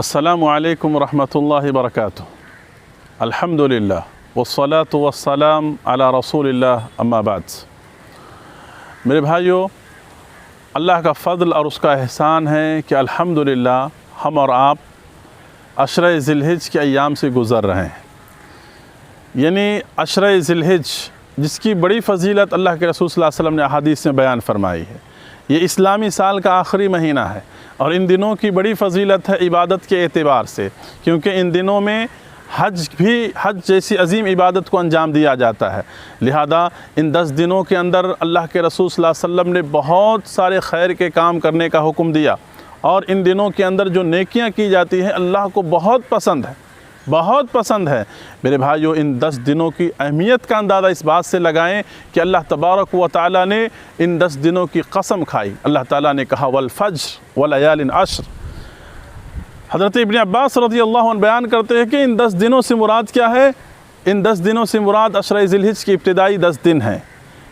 अस्सलामु अलैकुम रहमतुल्लाहि वबरकातुह। अल्हम्दुलिल्लाह वस्सलातु वस्सलाम अला रसूलिल्लाह अम्मा बाद। मेरे भाइयों, अल्लाह का फ़ज़ल और उसका एहसान है कि अल्हम्दुलिल्लाह हम और आप अशर ज़िलहिज के अय्याम से गुज़र रहे हैं। यानी अशर ज़िलहिज जिसकी बड़ी फ़जीलत अल्लाह के रसूल सल्लल्लाहु अलैहि वसल्लम ने अहादीस में बयान फरमाई है। ये इस्लामी साल का आखिरी महीना है और इन दिनों की बड़ी फ़जीलत है इबादत के एतबार से, क्योंकि इन दिनों में हज जैसी अजीम इबादत को अंजाम दिया जाता है। लिहाजा इन 10 दिनों के अंदर अल्लाह के रसूल सल्लल्लाहु अलैहि वसल्लम ने बहुत सारे खैर के काम करने का हुक्म दिया और इन दिनों के अंदर जो नेकियां की जाती हैं अल्लाह को बहुत पसंद है, बहुत पसंद है। मेरे भाइयों, इन 10 दिनों की अहमियत का अंदाज़ा इस बात से लगाएं कि अल्लाह तबारक व तआला ने इन 10 दिनों की कसम खाई। अल्लाह ताला ने कहा वल फज्र व लयालिन अश्र। हज़रत इब्न अब्बास रज़ियल्लाहु अन्हु बयान करते हैं कि इन 10 दिनों से मुराद क्या है? इन 10 दिनों से मुराद अशर ज़िलहिज की इब्तिदाई 10 दिन हैं।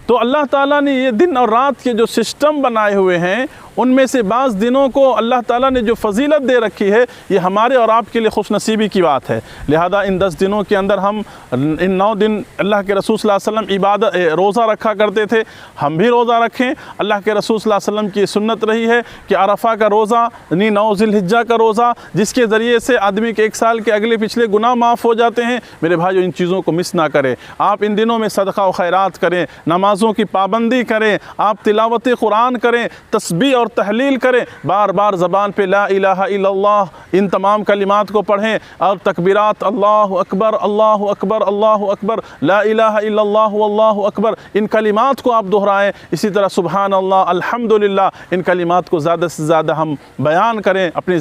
तो अल्लाह ताला ने ये दिन और रात के जो सिस्टम बनाए हुए हैं उनमें से बाज़ दिनों को अल्लाह ताला ने जो फजीलत दे रखी है ये हमारे और आपके लिए खुशनसीबी की बात है। लिहाजा इन 10 दिनों के अंदर हम इन 9 दिन अल्लाह के रसूल सल्लल्लाहु अलैहि वसल्लम इबादत रोज़ा रखा करते थे, हम भी रोज़ा रखें। अल्लाह के रसूल सल्लल्लाहु अलैहि वसल्लम की सुन्नत रही है कि अरफ़ा का रोज़ा यानी 9 ज़िलहिज्जा का रोज़ा, जिसके ज़रिए से आदमी के 1 साल के अगले पिछले गुनाह माफ़ हो जाते हैं। मेरे भाइयों, इन चीज़ों को मिस ना करें। आप इन दिनों में सदक़ा व खैरात करें, नमाज़ों की पाबंदी करें, आप तिलावत कुरान करें, तस्बीह और तहलील करें, बार बार ज़बान पे ला इलाहा इल्लल्लाह इन तमाम कलिमात को पढ़ें और तकबीरात अल्लाहु अकबर अल्लाहु अकबर अल्लाहु अकबर ला इलाहा इल्लल्लाह वल्लाहु अकबर इन कलिमात को आप दोहराएं। इसी तरह सुबहान अल्लाह अल्हम्दुलिल्लाह इन कलिमात को ज़्यादा से ज़्यादा हम बयान करें, अपनी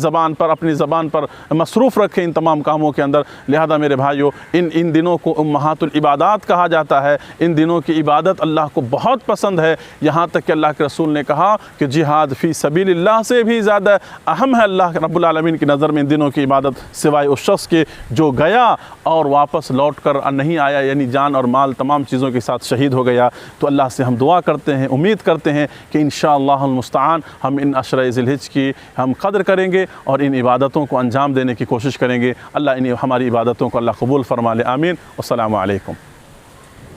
ज़बान पर मसरूफ़ रखें इन तमाम कामों के अंदर। लिहाजा मेरे भाइयों, इन दिनों को उम्महातुल इबादात कहा जाता है। इन दिनों की इबादत अल्लाह को बहुत पसंद है, यहाँ तक कि अल्लाह के रसूल ने कहा कि जिहाद फ़ी सबीलिल्लाह से भी ज़्यादा अहम है अल्लाह रब्बुल आलमीन की नज़र में इन दिनों की इबादत, सिवाय उस शख्स के जो गया और वापस लौट कर नहीं आया, यानी जान और माल तमाम चीज़ों के साथ शहीद हो गया। तो अल्लाह से हम दुआ करते हैं, उम्मीद करते हैं कि इंशाअल्लाहुल मुस्तआन हम इन अशर ज़िलहिज की हम कदर करेंगे और इन इबादतों को अंजाम देने की कोशिश करेंगे। अल्लाह इन हमारी इबादतों को अल्लाह कबूल फरमा ले, आमीन। अस्सलामु अलैकुम।